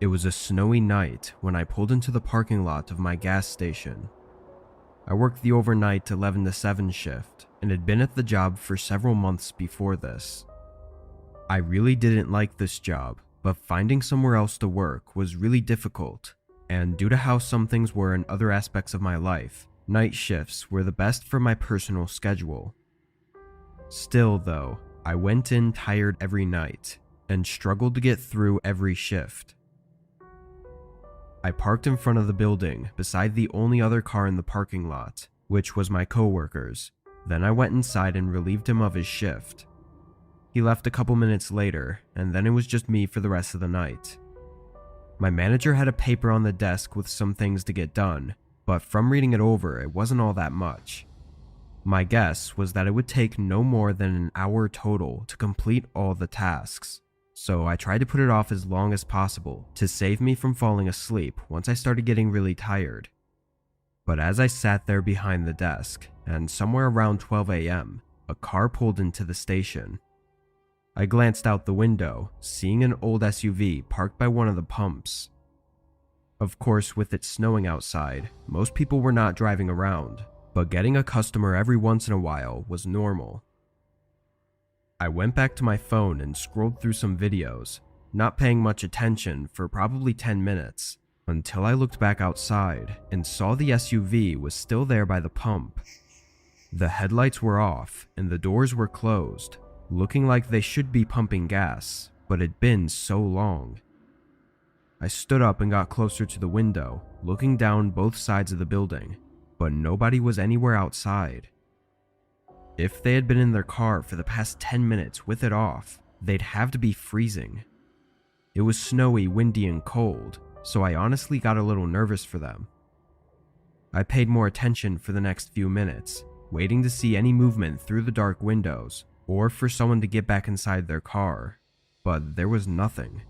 It was a snowy night when I pulled into the parking lot of my gas station. I worked the overnight 11 to 7 shift and had been at the job for several months before this. I really didn't like this job, but finding somewhere else to work was really difficult, and due to how some things were in other aspects of my life, night shifts were the best for my personal schedule. Still though, I went in tired every night and struggled to get through every shift. I parked in front of the building beside the only other car in the parking lot, which was my coworker's. Then I went inside and relieved him of his shift. He left a couple minutes later, and then it was just me for the rest of the night. My manager had a paper on the desk with some things to get done, but from reading it over, it wasn't all that much. My guess was that it would take no more than an hour total to complete all the tasks, so I tried to put it off as long as possible to save me from falling asleep once I started getting really tired. But as I sat there behind the desk, and somewhere around 12 a.m., a car pulled into the station. I glanced out the window, seeing an old SUV parked by one of the pumps. Of course, with it snowing outside, most people were not driving around, but getting a customer every once in a while was normal. I went back to my phone and scrolled through some videos, not paying much attention for probably 10 minutes, until I looked back outside and saw the SUV was still there by the pump. The headlights were off and the doors were closed, looking like they should be pumping gas, but it'd been so long. I stood up and got closer to the window, looking down both sides of the building, but nobody was anywhere outside. If they had been in their car for the past 10 minutes with it off, they'd have to be freezing. It was snowy, windy, and cold, so I honestly got a little nervous for them. I paid more attention for the next few minutes, waiting to see any movement through the dark windows, or for someone to get back inside their car, but there was nothing.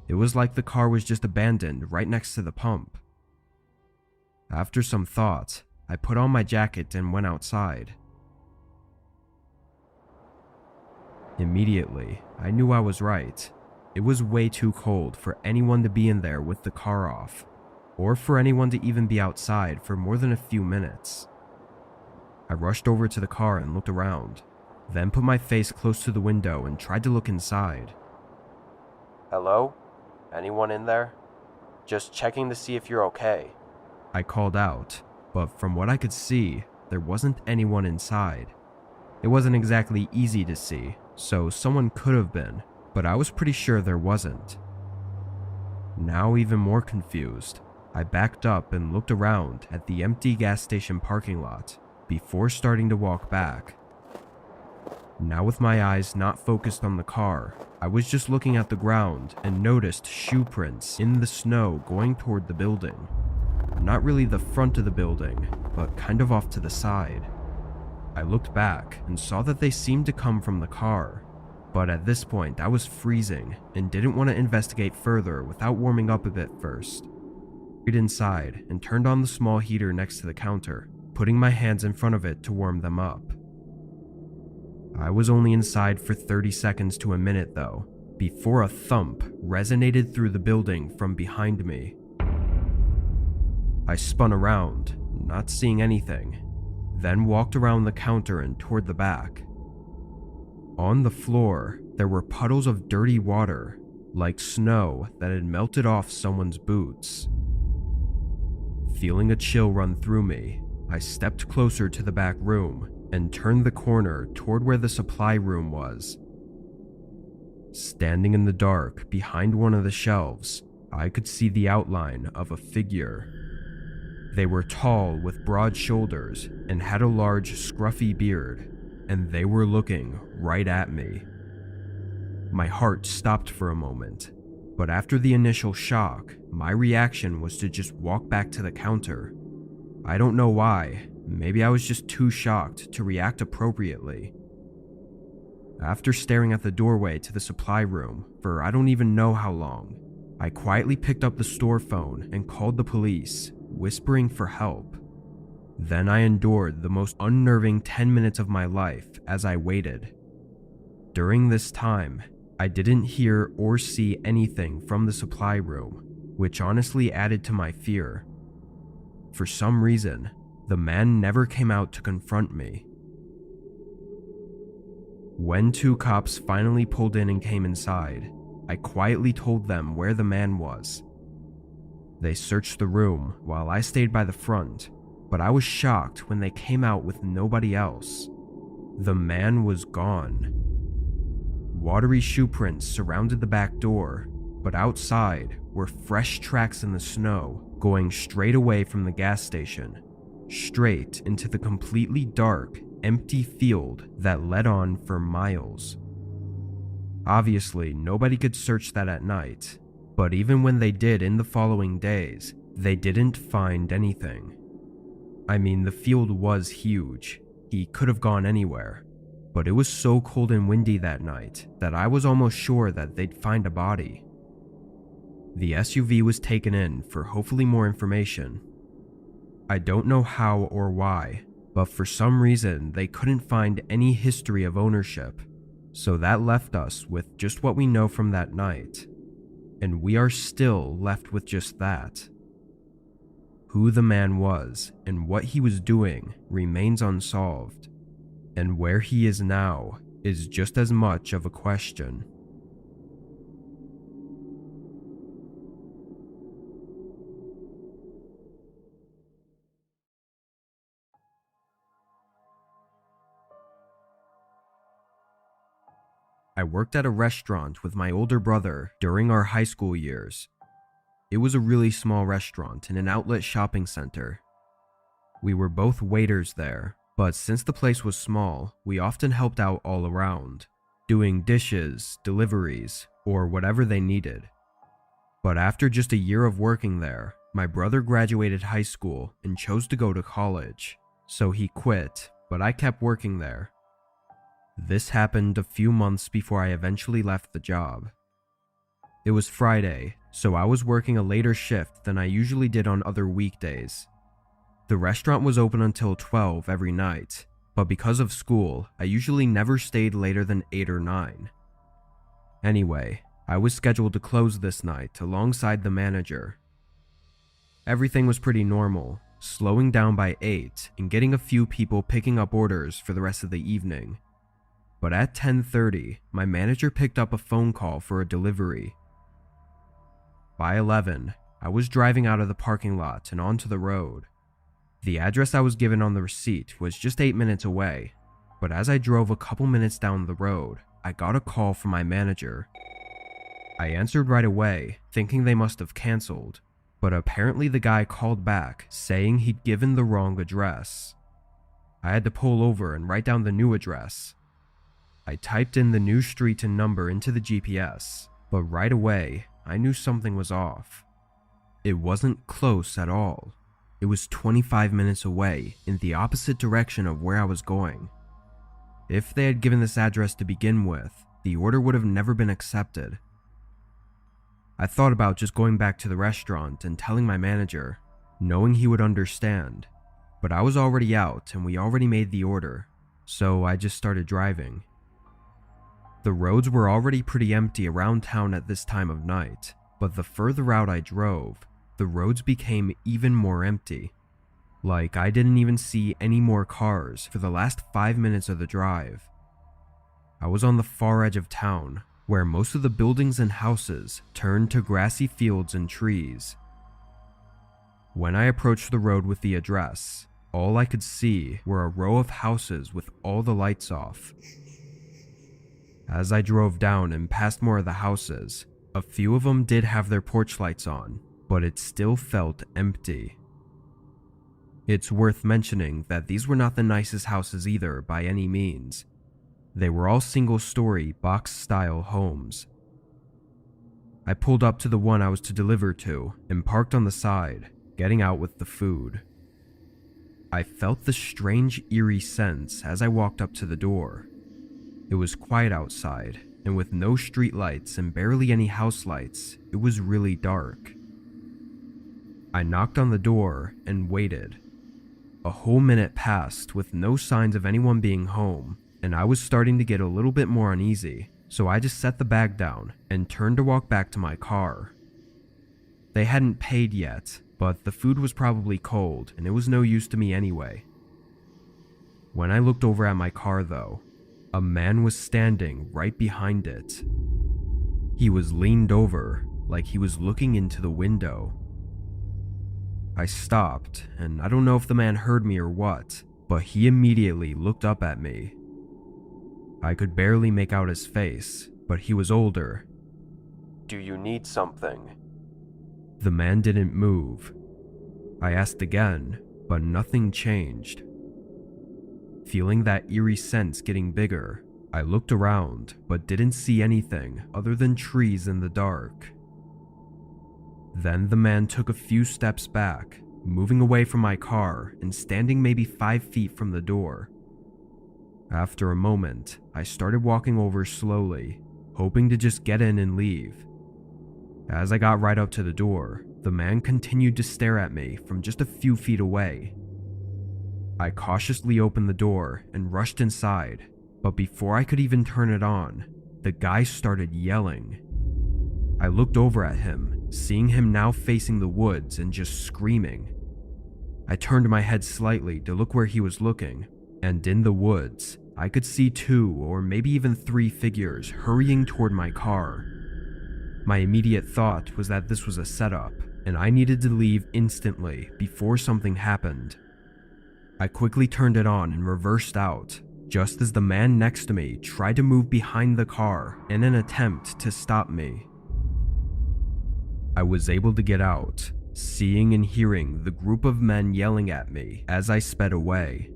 It was like the car was just abandoned right next to the pump. After some thought, I put on my jacket and went outside. Immediately, I knew I was right. It was way too cold for anyone to be in there with the car off, or for anyone to even be outside for more than a few minutes. I rushed over to the car and looked around, then put my face close to the window and tried to look inside. "Hello? Anyone in there? Just checking to see if you're okay," I called out, but from what I could see, there wasn't anyone inside. It wasn't exactly easy to see, so someone could have been, but I was pretty sure there wasn't. Now even more confused, I backed up and looked around at the empty gas station parking lot before starting to walk back. Now with my eyes not focused on the car, I was just looking at the ground and noticed shoe prints in the snow going toward the building. Not really the front of the building, but kind of off to the side. I looked back and saw that they seemed to come from the car, but at this point I was freezing and didn't want to investigate further without warming up a bit first. I went inside and turned on the small heater next to the counter, putting my hands in front of it to warm them up. I was only inside for 30 seconds to a minute though, before a thump resonated through the building from behind me. I spun around, not seeing anything, then walked around the counter and toward the back. On the floor, there were puddles of dirty water, like snow that had melted off someone's boots. Feeling a chill run through me, I stepped closer to the back room and turned the corner toward where the supply room was. Standing in the dark behind one of the shelves, I could see the outline of a figure. They were tall with broad shoulders and had a large scruffy beard, and they were looking right at me. My heart stopped for a moment, but after the initial shock, my reaction was to just walk back to the counter. I don't know why, maybe I was just too shocked to react appropriately. After staring at the doorway to the supply room for I don't even know how long, I quietly picked up the store phone and called the police, whispering for help. Then I endured the most unnerving 10 minutes of my life as I waited. During this time, I didn't hear or see anything from the supply room, which honestly added to my fear. For some reason, the man never came out to confront me. When 2 cops finally pulled in and came inside, I quietly told them where the man was. They searched the room while I stayed by the front, but I was shocked when they came out with nobody else. The man was gone. Watery shoe prints surrounded the back door, but outside were fresh tracks in the snow going straight away from the gas station, straight into the completely dark, empty field that led on for miles. Obviously, nobody could search that at night, but even when they did in the following days, they didn't find anything. I mean, the field was huge. He could have gone anywhere, but it was so cold and windy that night that I was almost sure that they'd find a body. The SUV was taken in for hopefully more information. I don't know how or why, but for some reason they couldn't find any history of ownership, so that left us with just what we know from that night. And we are still left with just that. Who the man was and what he was doing remains unsolved, and where he is now is just as much of a question. I worked at a restaurant with my older brother during our high school years. It was a really small restaurant in an outlet shopping center. We were both waiters there, but since the place was small, we often helped out all around, doing dishes, deliveries, or whatever they needed. But after just a year of working there, my brother graduated high school and chose to go to college, so he quit, but I kept working there. This happened a few months before I eventually left the job. It was Friday, so I was working a later shift than I usually did on other weekdays. The restaurant was open until 12 every night, but because of school, I usually never stayed later than 8 or 9. Anyway, I was scheduled to close this night alongside the manager. Everything was pretty normal, slowing down by 8 and getting a few people picking up orders for the rest of the evening. But at 10:30, my manager picked up a phone call for a delivery. By 11, I was driving out of the parking lot and onto the road. The address I was given on the receipt was just 8 minutes away, but as I drove a couple minutes down the road, I got a call from my manager. I answered right away, thinking they must have canceled, but apparently the guy called back saying he'd given the wrong address. I had to pull over and write down the new address. I typed in the new street and number into the GPS, but right away, I knew something was off. It wasn't close at all. It was 25 minutes away in the opposite direction of where I was going. If they had given this address to begin with, the order would have never been accepted. I thought about just going back to the restaurant and telling my manager, knowing he would understand, but I was already out and we already made the order, so I just started driving. The roads were already pretty empty around town at this time of night, but the further out I drove, the roads became even more empty. Like I didn't even see any more cars for the last 5 minutes of the drive. I was on the far edge of town, where most of the buildings and houses turned to grassy fields and trees. When I approached the road with the address, all I could see were a row of houses with all the lights off. As I drove down and past more of the houses, a few of them did have their porch lights on, but it still felt empty. It's worth mentioning that these were not the nicest houses either by any means. They were all single-story, box-style homes. I pulled up to the one I was to deliver to and parked on the side, getting out with the food. I felt the strange, eerie sense as I walked up to the door. It was quiet outside, and with no street lights and barely any house lights, it was really dark. I knocked on the door and waited. A whole minute passed with no signs of anyone being home, and I was starting to get a little bit more uneasy, so I just set the bag down and turned to walk back to my car. They hadn't paid yet, but the food was probably cold and it was no use to me anyway. When I looked over at my car though, a man was standing right behind it. He was leaned over, like he was looking into the window. I stopped, and I don't know if the man heard me or what, but he immediately looked up at me. I could barely make out his face, but he was older. "Do you need something?" The man didn't move. I asked again, but nothing changed. Feeling that eerie sense getting bigger, I looked around, but didn't see anything other than trees in the dark. Then the man took a few steps back, moving away from my car and standing maybe 5 feet from the door. After a moment, I started walking over slowly, hoping to just get in and leave. As I got right up to the door, the man continued to stare at me from just a few feet away. I cautiously opened the door and rushed inside, but before I could even turn it on, the guy started yelling. I looked over at him, seeing him now facing the woods and just screaming. I turned my head slightly to look where he was looking, and in the woods, I could see 2 or maybe even 3 figures hurrying toward my car. My immediate thought was that this was a setup, and I needed to leave instantly before something happened. I quickly turned it on and reversed out, just as the man next to me tried to move behind the car in an attempt to stop me. I was able to get out, seeing and hearing the group of men yelling at me as I sped away.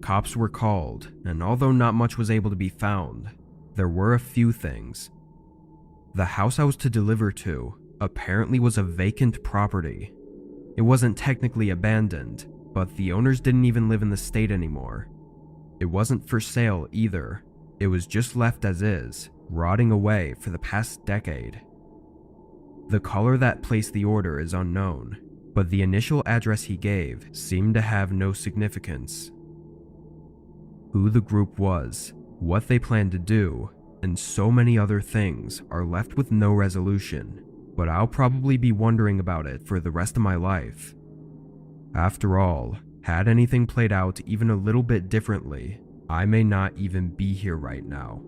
Cops were called, and although not much was able to be found, there were a few things. The house I was to deliver to apparently was a vacant property. It wasn't technically abandoned, but the owners didn't even live in the state anymore. It wasn't for sale either. It was just left as is, rotting away for the past decade. The caller that placed the order is unknown, but the initial address he gave seemed to have no significance. Who the group was, what they planned to do, and so many other things are left with no resolution, but I'll probably be wondering about it for the rest of my life. After all, had anything played out even a little bit differently, I may not even be here right now.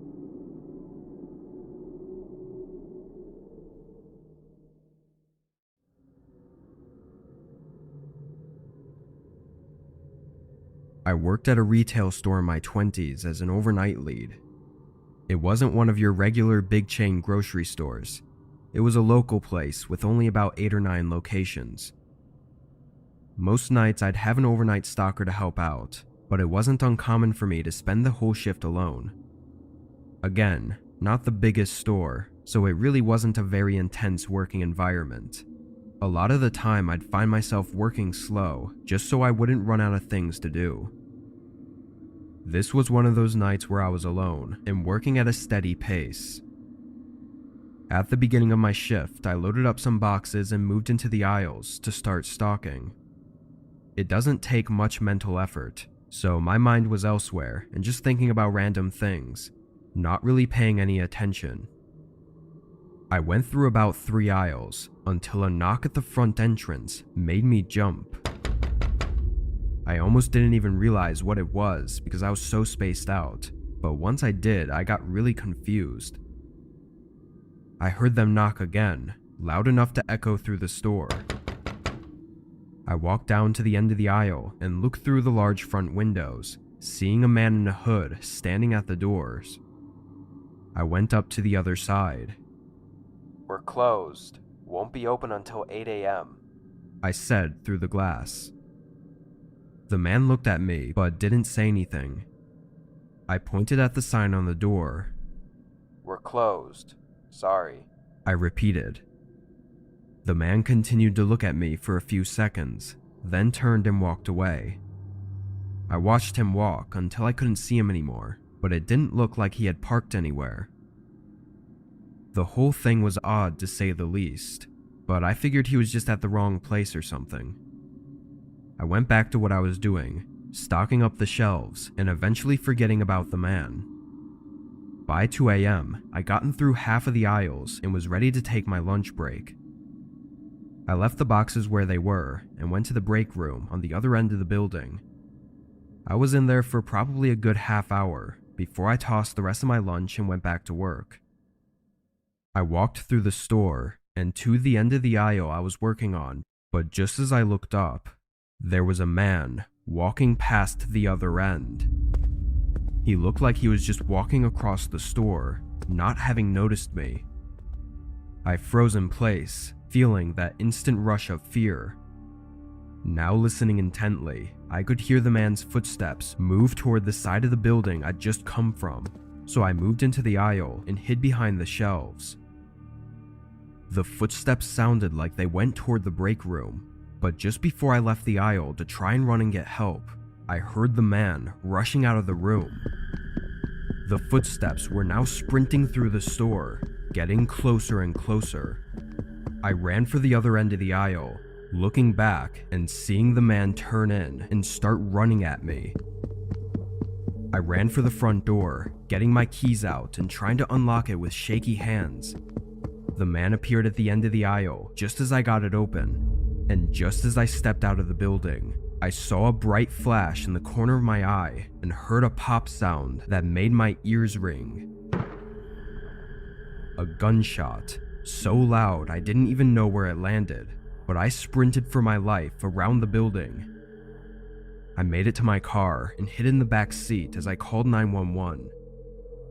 I worked at a retail store in my 20s as an overnight lead. It wasn't one of your regular big chain grocery stores. It was a local place with only about 8 or 9 locations. Most nights I'd have an overnight stalker to help out, but it wasn't uncommon for me to spend the whole shift alone. Again, not the biggest store, so it really wasn't a very intense working environment. A lot of the time I'd find myself working slow, just so I wouldn't run out of things to do. This was one of those nights where I was alone and working at a steady pace. At the beginning of my shift, I loaded up some boxes and moved into the aisles to start stocking. It doesn't take much mental effort, so my mind was elsewhere and just thinking about random things, not really paying any attention. I went through about 3 aisles until a knock at the front entrance made me jump. I almost didn't even realize what it was because I was so spaced out, but once I did, I got really confused. I heard them knock again, loud enough to echo through the store. I walked down to the end of the aisle and looked through the large front windows, seeing a man in a hood standing at the doors. I went up to the other side. "We're closed. Won't be open until 8 a.m., I said through the glass. The man looked at me but didn't say anything. I pointed at the sign on the door. "We're closed. Sorry," I repeated. The man continued to look at me for a few seconds, then turned and walked away. I watched him walk until I couldn't see him anymore, but it didn't look like he had parked anywhere. The whole thing was odd to say the least, but I figured he was just at the wrong place or something. I went back to what I was doing, stocking up the shelves and eventually forgetting about the man. By 2 a.m., I'd gotten through half of the aisles and was ready to take my lunch break. I left the boxes where they were and went to the break room on the other end of the building. I was in there for probably a good half hour before I tossed the rest of my lunch and went back to work. I walked through the store and to the end of the aisle I was working on, but just as I looked up, there was a man walking past the other end. He looked like he was just walking across the store, not having noticed me. I froze in place, feeling that instant rush of fear. Now listening intently, I could hear the man's footsteps move toward the side of the building I'd just come from, so I moved into the aisle and hid behind the shelves. The footsteps sounded like they went toward the break room, but just before I left the aisle to try and run and get help, I heard the man rushing out of the room. The footsteps were now sprinting through the store, getting closer and closer. I ran for the other end of the aisle, looking back and seeing the man turn in and start running at me. I ran for the front door, getting my keys out and trying to unlock it with shaky hands. The man appeared at the end of the aisle just as I got it open, and just as I stepped out of the building, I saw a bright flash in the corner of my eye and heard a pop sound that made my ears ring. A gunshot, so loud I didn't even know where it landed, but I sprinted for my life around the building. I made it to my car and hid in the back seat as I called 911.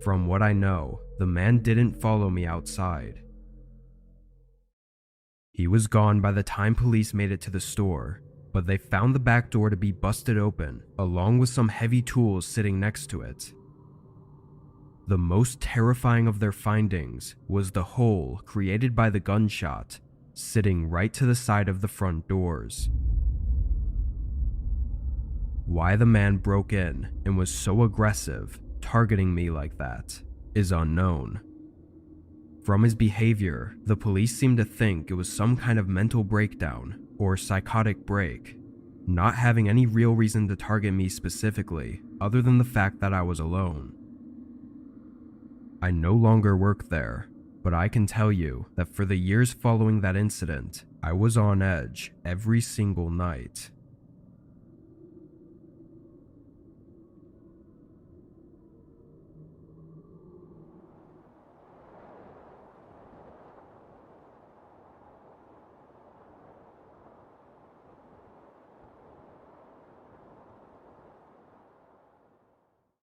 From what I know, the man didn't follow me outside. He was gone by the time police made it to the store, but they found the back door to be busted open, along with some heavy tools sitting next to it. The most terrifying of their findings was the hole created by the gunshot, sitting right to the side of the front doors. Why the man broke in and was so aggressive, targeting me like that, is unknown. From his behavior, the police seemed to think it was some kind of mental breakdown or psychotic break, not having any real reason to target me specifically other than the fact that I was alone. I no longer work there, but I can tell you that for the years following that incident, I was on edge every single night.